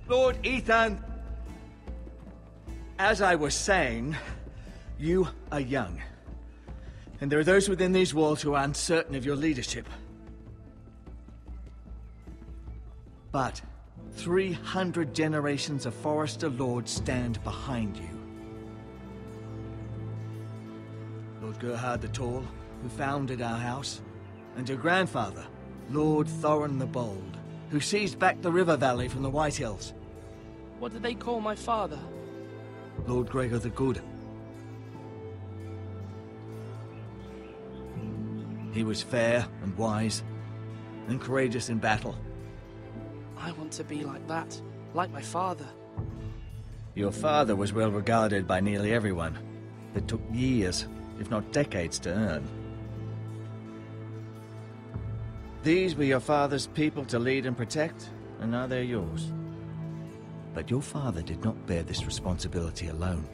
Lord Ethan, as I was saying, you are young. And there are those within these walls who are uncertain of your leadership. But 300 generations of Forester Lords stand behind you. Lord Gerhard the Tall, who founded our house, and your grandfather, Lord Thorin the Bold, who seized back the river valley from the White Hills. What did they call my father? Lord Gregor the Good. He was fair and wise, and courageous in battle. I want to be like that, like my father. Your father was well regarded by nearly everyone. It took years, if not decades, to earn. These were your father's people to lead and protect, and now they're yours. But your father did not bear this responsibility alone.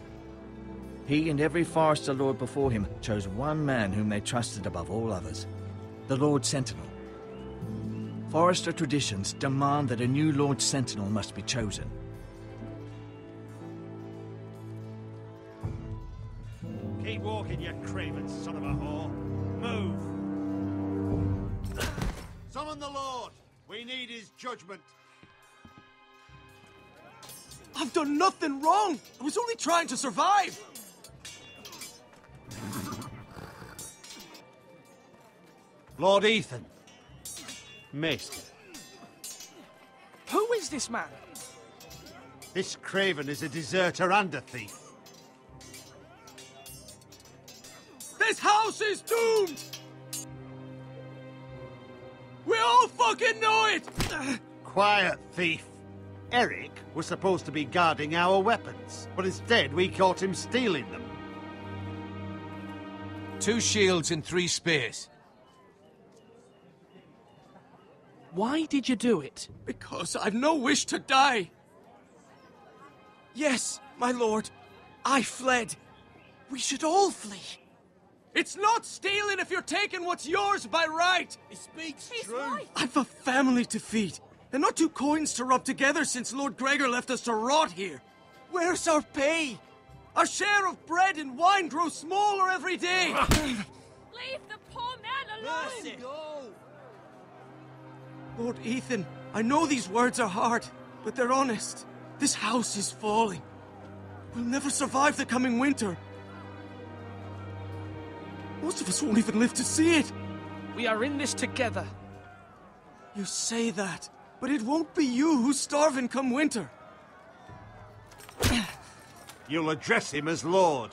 He and every Forester Lord before him chose one man whom they trusted above all others, the Lord Sentinel. Forester traditions demand that a new Lord Sentinel must be chosen. Keep walking, you craven son of a whore. Move! Summon the Lord! We need his judgment. I've done nothing wrong! I was only trying to survive! Lord Ethan. Maester. Who is this man? This craven is a deserter and a thief. This house is doomed! We all fucking know it! Quiet, thief. Eric was supposed to be guarding our weapons, but instead we caught him stealing them. 2 shields and 3 spears. Why did you do it? Because I've no wish to die. Yes, my lord. I fled. We should all flee. It's not stealing if you're taking what's yours by right. He speaks true. Right. I've a family to feed, and not 2 coins to rub together since Lord Gregor left us to rot here. Where's our pay? Our share of bread and wine grows smaller every day. Leave the poor man alone! Mercy. Go. Lord Ethan, I know these words are hard, but they're honest. This house is falling. We'll never survive the coming winter. Most of us won't even live to see it. We are in this together. You say that, but it won't be you who's starving come winter. You'll address him as Lord.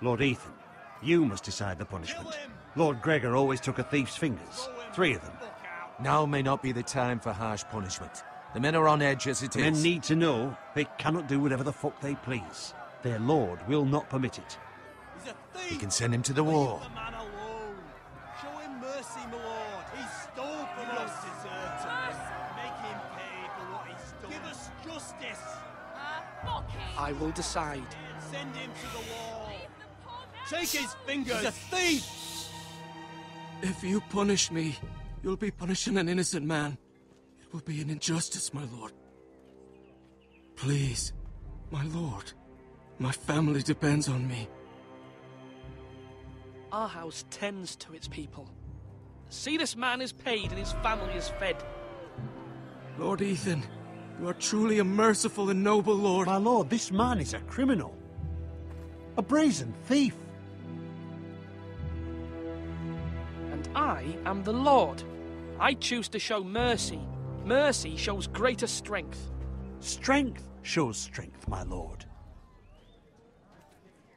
Lord Ethan, you must decide the punishment. Lord Gregor always took a thief's fingers. 3 of them. Now may not be the time for harsh punishment. The men are on edge as it is. Men need to know they cannot do whatever the fuck they please. Their lord will not permit it. He's a thief! We can send him to the war. Leave the man alone. Show him mercy, my lord. He stole from us. Deserter. Make him pay for what he stole. Give us justice. Fuck him! I will decide. Send him to the wall. Leave the poor man Take his alone. fingers. He's a thief! If you punish me, you'll be punishing an innocent man. It will be an injustice, my lord. Please, my lord. My family depends on me. Our house tends to its people. See, this man is paid and his family is fed. Lord Ethan, you are truly a merciful and noble lord. My lord, this man is a criminal. A brazen thief. And I am the Lord. I choose to show mercy. Mercy shows greater strength. Strength shows strength, my lord.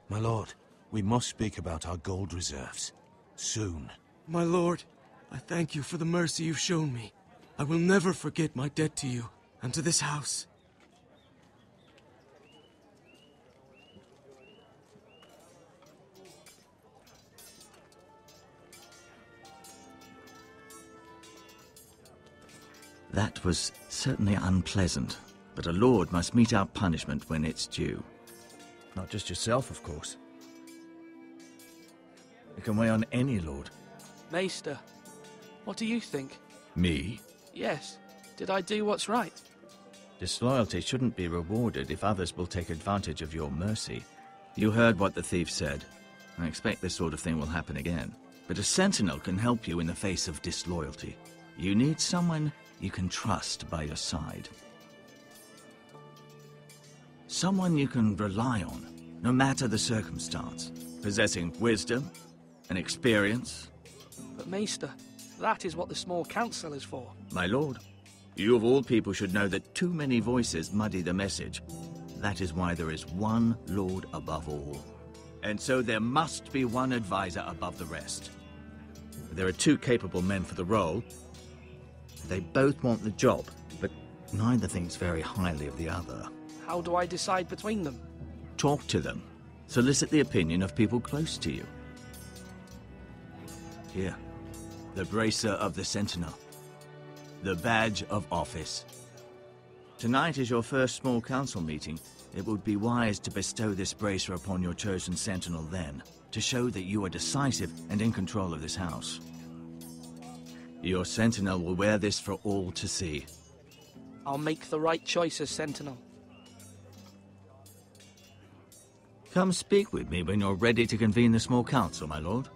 My lord, we must speak about our gold reserves. Soon. My lord, I thank you for the mercy you've shown me. I will never forget my debt to you and to this house. That was certainly unpleasant, but a lord must meet our punishment when it's due. Not just yourself, of course. It can weigh on any lord. Maester, what do you think? Me? Yes. Did I do what's right? Disloyalty shouldn't be rewarded if others will take advantage of your mercy. You heard what the thief said. I expect this sort of thing will happen again. But a sentinel can help you in the face of disloyalty. You need someone you can trust by your side. Someone you can rely on, no matter the circumstance. Possessing wisdom and experience. But Maester, that is what the small council is for. My lord, you of all people should know that too many voices muddy the message. That is why there is one lord above all. And so there must be one advisor above the rest. There are two capable men for the role. They both want the job, but neither thinks very highly of the other. How do I decide between them? Talk to them. Solicit the opinion of people close to you. Here, the bracer of the Sentinel. The badge of office. Tonight is your first small council meeting. It would be wise to bestow this bracer upon your chosen Sentinel then, to show that you are decisive and in control of this house. Your Sentinel will wear this for all to see. I'll make the right choice as Sentinel. Come speak with me when you're ready to convene the small council, my lord.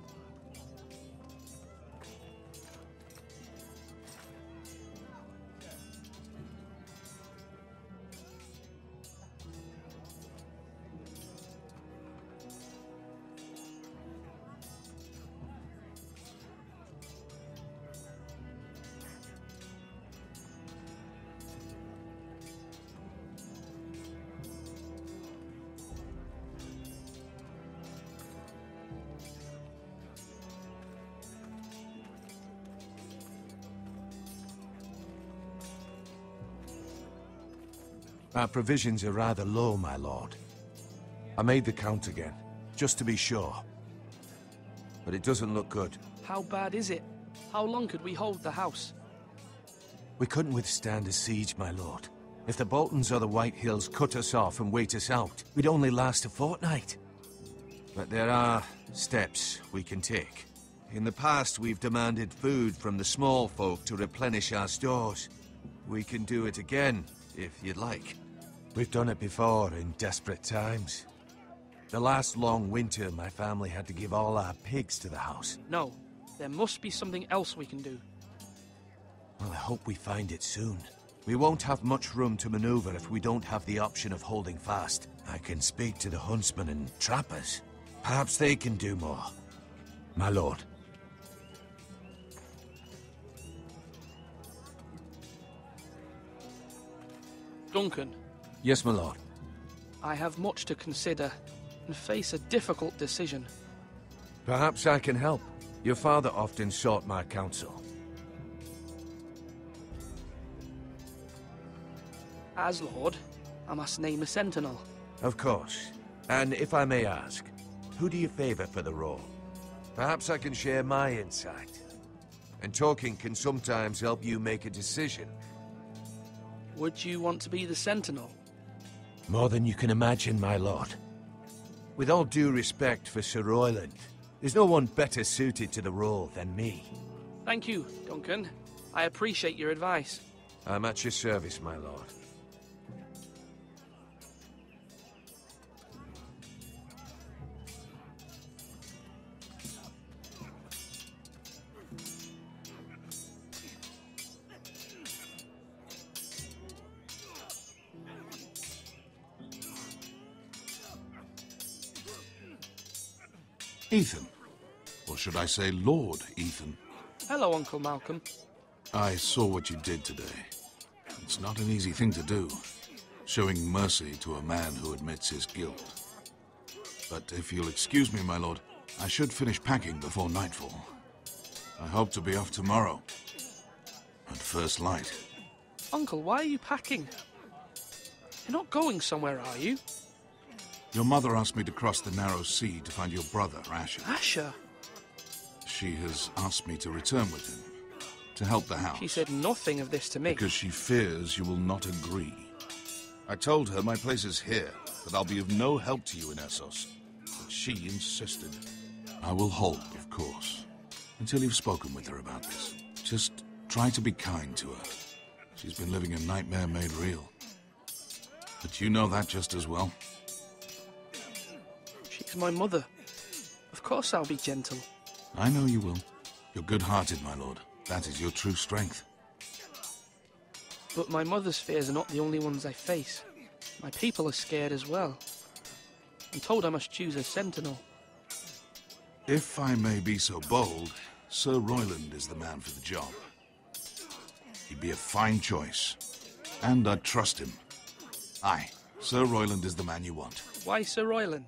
Our provisions are rather low, my lord. I made the count again, just to be sure. But it doesn't look good. How bad is it? How long could we hold the house? We couldn't withstand a siege, my lord. If the Boltons or the White Hills cut us off and wait us out, we'd only last a fortnight. But there are steps we can take. In the past, we've demanded food from the small folk to replenish our stores. We can do it again, if you'd like. We've done it before in desperate times. The last long winter, my family had to give all our pigs to the house. No, there must be something else we can do. Well, I hope we find it soon. We won't have much room to maneuver if we don't have the option of holding fast. I can speak to the huntsmen and trappers. Perhaps they can do more. My lord. Duncan. Yes, my lord. I have much to consider and face a difficult decision. Perhaps I can help. Your father often sought my counsel. As Lord, I must name a sentinel. Of course. And if I may ask, who do you favor for the role? Perhaps I can share my insight. And talking can sometimes help you make a decision. Would you want to be the sentinel? More than you can imagine, my lord. With all due respect for Sir Royland, there's no one better suited to the role than me. Thank you, Duncan. I appreciate your advice. I'm at your service, my lord. Ethan. Or should I say Lord Ethan? Hello, Uncle Malcolm. I saw what you did today. It's not an easy thing to do, showing mercy to a man who admits his guilt. But if you'll excuse me, my lord, I should finish packing before nightfall. I hope to be off tomorrow, at first light. Uncle, why are you packing? You're not going somewhere, are you? Your mother asked me to cross the narrow sea to find your brother, Asher. Asher? She has asked me to return with him, to help the house. She said nothing of this to me. Because she fears you will not agree. I told her my place is here, that I'll be of no help to you in Essos. But she insisted. I will hold, of course, until you've spoken with her about this. Just Try to be kind to her. She's been living a nightmare made real. But you know that just as well. She's my mother. Of course I'll be gentle. I know you will. You're good-hearted, my lord. That is your true strength. But my mother's fears are not the only ones I face. My people are scared as well. I'm told I must choose a sentinel. If I may be so bold, Sir Royland is the man for the job. He'd be a fine choice. And I'd trust him. Aye, Sir Royland is the man you want. Why Sir Royland?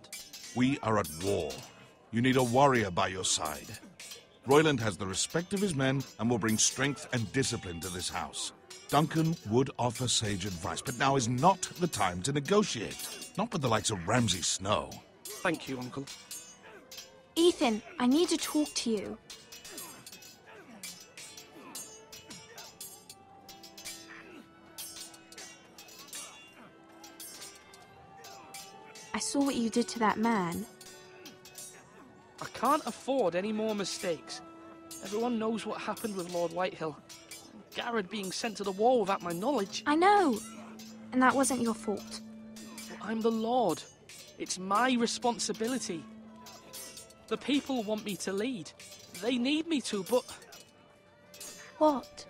We are at war. You need a warrior by your side. Royland has the respect of his men and will bring strength and discipline to this house. Duncan would offer sage advice, but now is not the time to negotiate. Not with the likes of Ramsay Snow. Thank you, Uncle. Ethan, I need to talk to you. I saw what you did to that man. I can't afford any more mistakes. Everyone knows what happened with Lord Whitehill. Garrett being sent to the war without my knowledge. I know. And that wasn't your fault. But I'm the Lord. It's my responsibility. The people want me to lead. They need me to, but... What?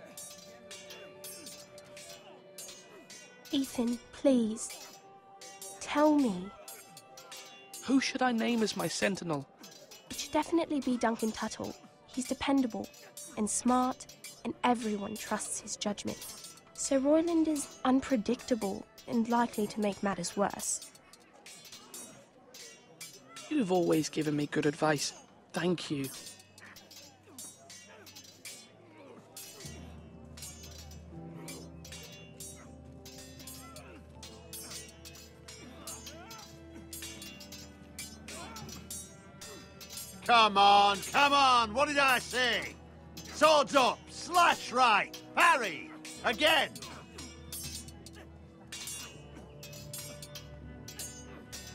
Ethan, please. Tell me. Who should I name as my sentinel? It should definitely be Duncan Tuttle. He's dependable and smart, and everyone trusts his judgment. Sir Royland is unpredictable and likely to make matters worse. You've always given me good advice. Thank you. Come on, come on! What did I say? Swords up, slash right, parry! Again!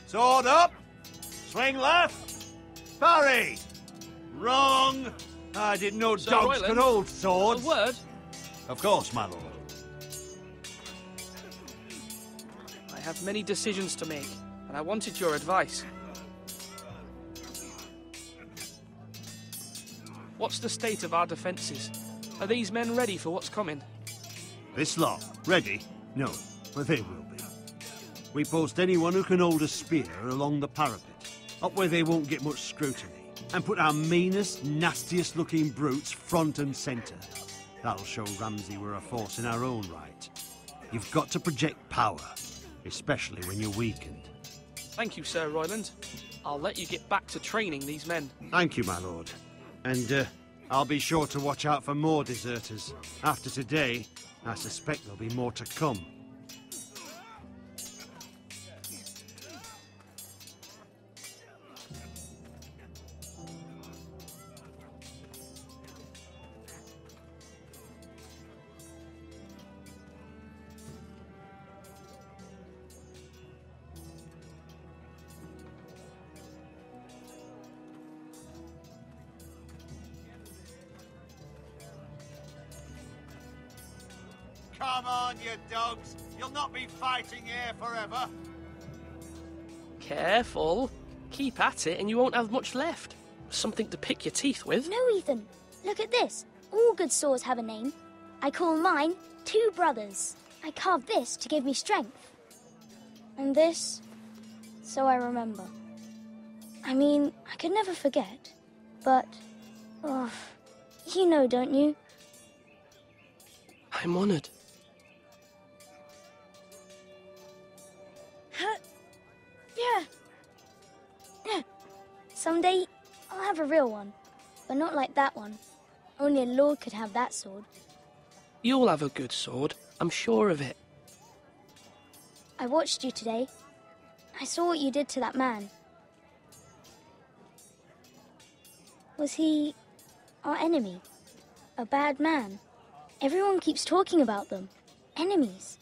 Sword up, swing left, parry! Wrong! I didn't know Sir dogs Royland, could hold swords. A word? Of course, my lord. I have many decisions to make, and I wanted your advice. What's the state of our defences? Are these men ready for what's coming? This lot, ready? No, but they will be. We post anyone who can hold a spear along the parapet, up where they won't get much scrutiny, and put our meanest, nastiest looking brutes front and centre. That'll show Ramsay we're a force in our own right. You've got to project power, especially when you're weakened. Thank you, Sir Royland. I'll let you get back to training these men. Thank you, my lord. And I'll be sure to watch out for more deserters. After today, I suspect there'll be more to come. Come on, you dogs. You'll not be fighting here forever. Careful. Keep at it and you won't have much left. Something to pick your teeth with. No, Ethan. Look at this. All good swords have a name. I call mine Two Brothers. I carved this to give me strength. And this, so I remember. I mean, I could never forget. But, oh, you know, don't you? I'm honoured. Yeah. Someday, I'll have a real one. But not like that one. Only a lord could have that sword. You'll have a good sword. I'm sure of it. I watched you today. I saw what you did to that man. Was he our enemy? A bad man? Everyone keeps talking about them. Enemies.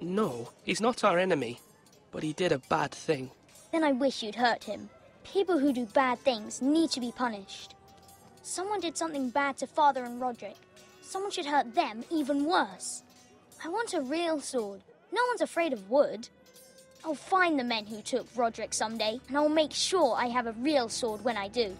No, he's not our enemy. But he did a bad thing. Then I wish you'd hurt him. People who do bad things need to be punished. Someone did something bad to Father and Roderick. Someone should hurt them even worse. I want a real sword. No one's afraid of wood. I'll find the men who took Roderick someday, and I'll make sure I have a real sword when I do.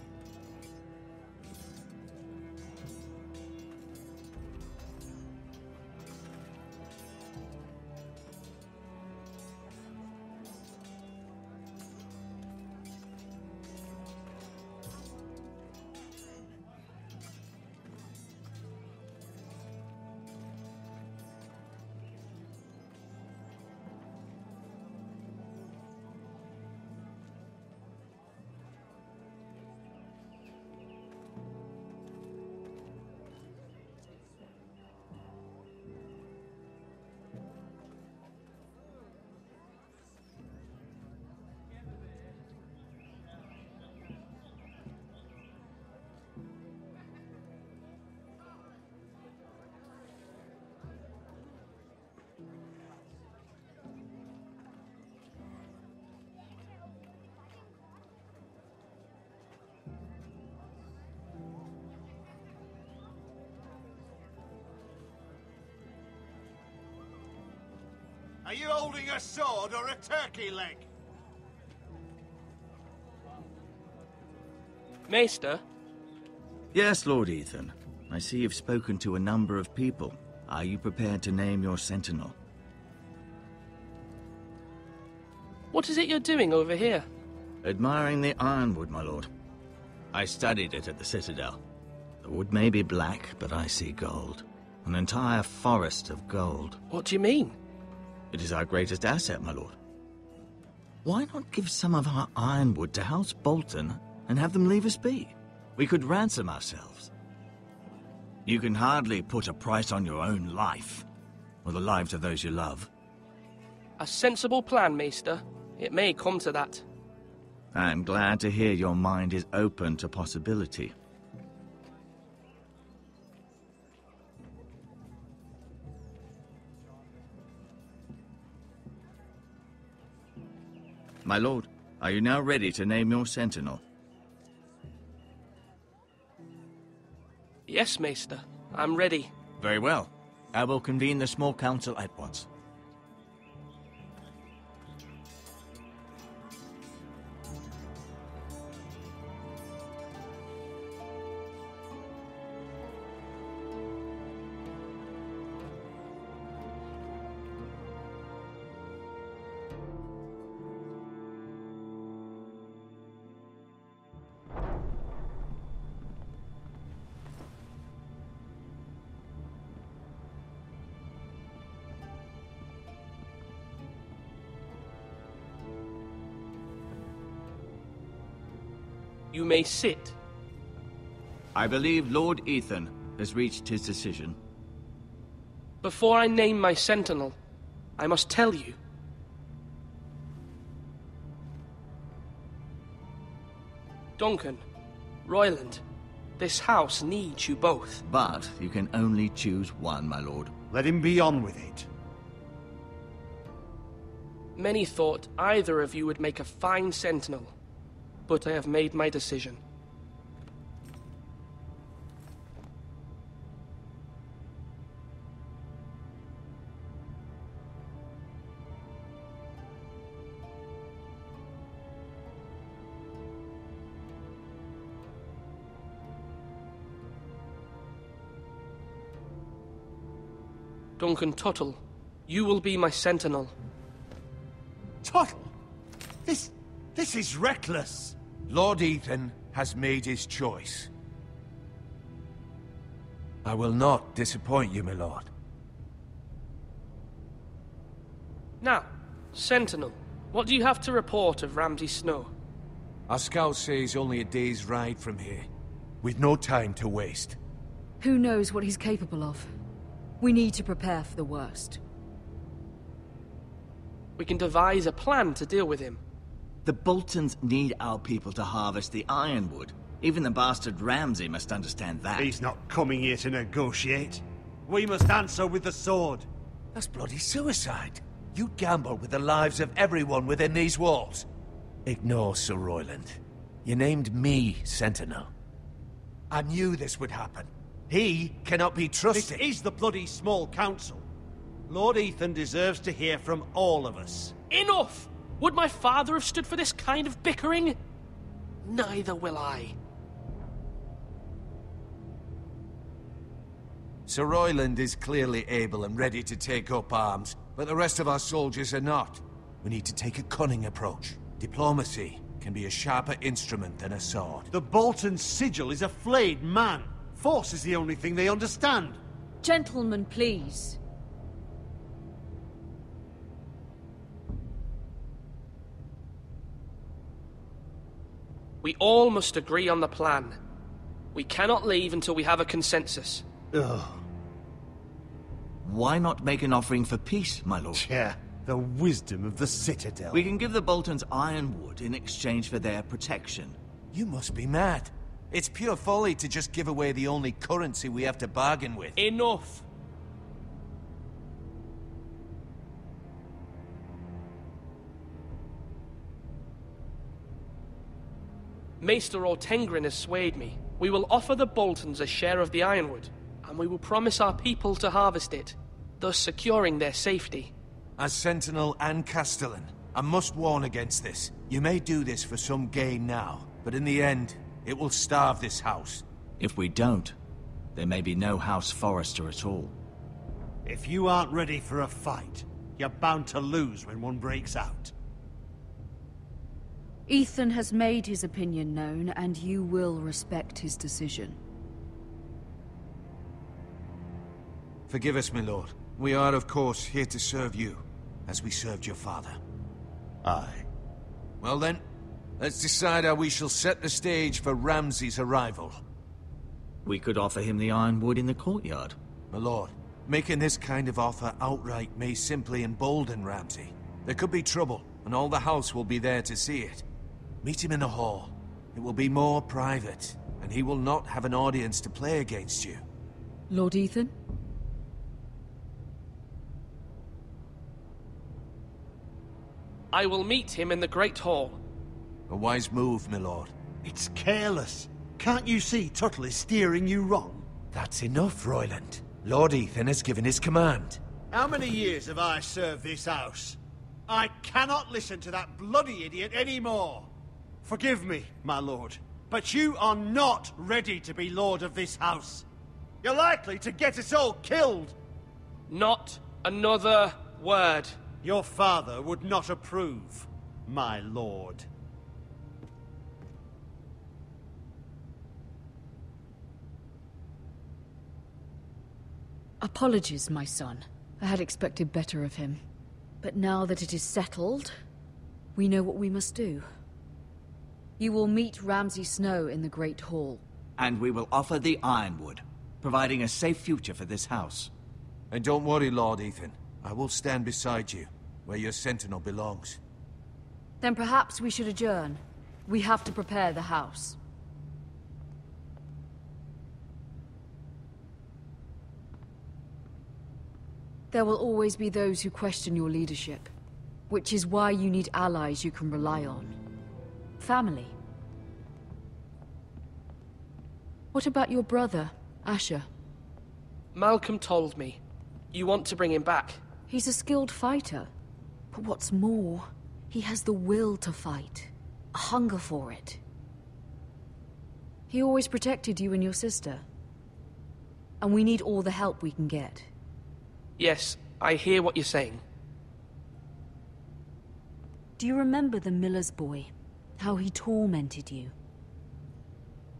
Are you holding a sword or a turkey leg? Maester? Yes, Lord Ethan. I see you've spoken to a number of people. Are you prepared to name your sentinel? What is it you're doing over here? Admiring the ironwood, my lord. I studied it at the Citadel. The wood may be black, but I see gold. An entire forest of gold. What do you mean? It is our greatest asset, my lord. Why not give some of our ironwood to House Bolton and have them leave us be? We could ransom ourselves. You can hardly put a price on your own life, or the lives of those you love. A sensible plan, Maester. It may come to that. I'm glad to hear your mind is open to possibility. My lord, are you now ready to name your sentinel? Yes, Maester. I'm ready. Very well. I will convene the small council at once. You may sit. I believe Lord Ethan has reached his decision. Before I name my sentinel, I must tell you. Duncan, Royland, this house needs you both. But you can only choose one, my lord. Let him be on with it. Many thought either of you would make a fine sentinel, but I have made my decision. Duncan Tuttle, you will be my sentinel. Tuttle! This is reckless! Lord Ethan has made his choice. I will not disappoint you, my lord. Now, Sentinel, what do you have to report of Ramsay Snow? Our scouts say he's only a day's ride from here, with no time to waste. Who knows what he's capable of? We need to prepare for the worst. We can devise a plan to deal with him. The Boltons need our people to harvest the ironwood. Even the bastard Ramsay must understand that. He's not coming here to negotiate. We must answer with the sword. That's bloody suicide. You gamble with the lives of everyone within these walls. Ignore Sir Royland. You named me Sentinel. I knew this would happen. He cannot be trusted. This is the bloody small council. Lord Ethan deserves to hear from all of us. Enough! Would my father have stood for this kind of bickering? Neither will I. Sir Royland is clearly able and ready to take up arms, but the rest of our soldiers are not. We need to take a cunning approach. Diplomacy can be a sharper instrument than a sword. The Bolton sigil is a flayed man. Force is the only thing they understand. Gentlemen, please. We all must agree on the plan. We cannot leave until we have a consensus. Ugh. Why not make an offering for peace, my lord? Yeah, the wisdom of the Citadel. We can give the Boltons ironwood in exchange for their protection. You must be mad. It's pure folly to just give away the only currency we have to bargain with. Enough! Maester Ortengrin has swayed me. We will offer the Boltons a share of the ironwood, and we will promise our people to harvest it, thus securing their safety. As Sentinel and Castellan, I must warn against this. You may do this for some gain now, but in the end, it will starve this house. If we don't, there may be no House Forrester at all. If you aren't ready for a fight, you're bound to lose when one breaks out. Ethan has made his opinion known, and you will respect his decision. Forgive us, my lord. We are, of course, here to serve you, as we served your father. Aye. Well then, let's decide how we shall set the stage for Ramsay's arrival. We could offer him the ironwood in the courtyard. My lord, making this kind of offer outright may simply embolden Ramsay. There could be trouble, and all the house will be there to see it. Meet him in the hall. It will be more private, and he will not have an audience to play against you. Lord Ethan? I will meet him in the Great Hall. A wise move, my lord. It's careless. Can't you see Tuttle is steering you wrong? That's enough, Royland. Lord Ethan has given his command. How many years have I served this house? I cannot listen to that bloody idiot anymore. Forgive me, my lord, but you are not ready to be lord of this house. You're likely to get us all killed. Not another word. Your father would not approve, my lord. Apologies, my son. I had expected better of him. But now that it is settled, we know what we must do. You will meet Ramsay Snow in the Great Hall. And we will offer the ironwood, providing a safe future for this house. And don't worry, Lord Ethan. I will stand beside you, where your sentinel belongs. Then perhaps we should adjourn. We have to prepare the house. There will always be those who question your leadership, which is why you need allies you can rely on. Family. What about your brother, Asher? Malcolm told me. You want to bring him back. He's a skilled fighter. But what's more, he has the will to fight. A hunger for it. He always protected you and your sister. And we need all the help we can get. Yes, I hear what you're saying. Do you remember the miller's boy? How he tormented you?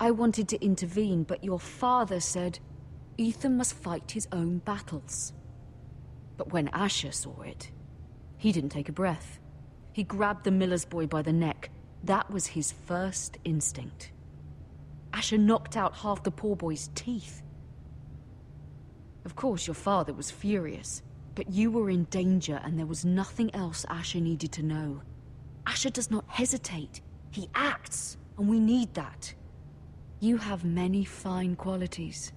I wanted to intervene, but your father said Ethan must fight his own battles. But when Asher saw it, he didn't take a breath. He grabbed the miller's boy by the neck. That was his first instinct. Asher knocked out half the poor boy's teeth. Of course, your father was furious, but you were in danger and there was nothing else Asher needed to know. Asher does not hesitate. He acts, and we need that. You have many fine qualities,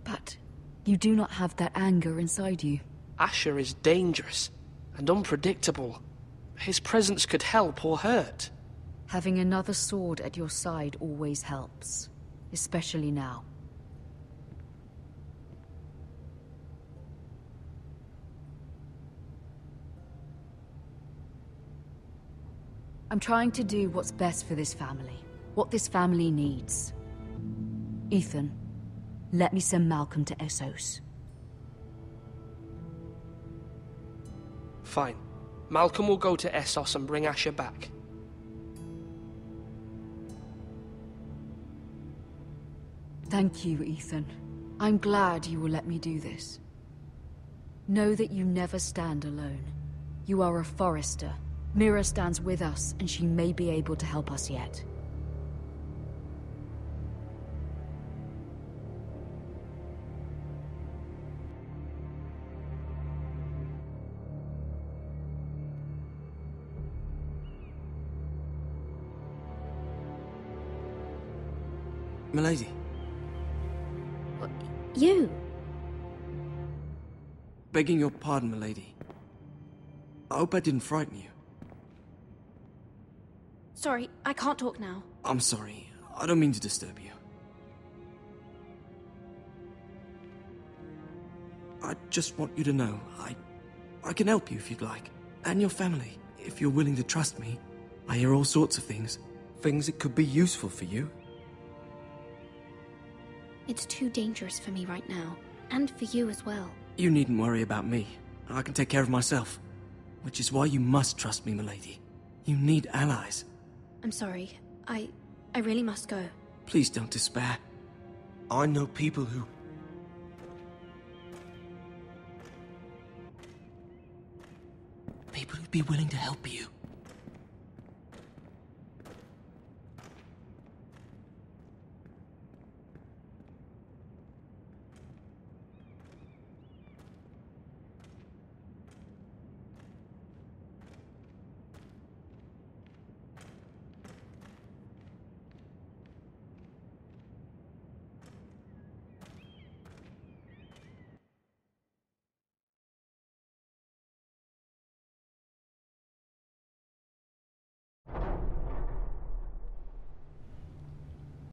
but you do not have that anger inside you. Asher is dangerous and unpredictable. His presence could help or hurt. Having another sword at your side always helps. especially now. I'm trying to do what's best for this family, what this family needs. Ethan, let me send Malcolm to Essos. Fine. Malcolm will go to Essos and bring Asher back. Thank you, Ethan. I'm glad you will let me do this. Know that you never stand alone. You are a Forrester. Mira stands with us, and she may be able to help us yet. Milady. You? Begging your pardon, milady. I hope I didn't frighten you. Sorry, I can't talk now. I'm sorry. I don't mean to disturb you. I just want you to know, I can help you if you'd like. And your family, if you're willing to trust me. I hear all sorts of things. Things that could be useful for you. It's too dangerous for me right now. And for you as well. You needn't worry about me. I can take care of myself. Which is why you must trust me, milady. You need allies. I'm sorry. I really must go. Please don't despair. I know people who'd be willing to help you.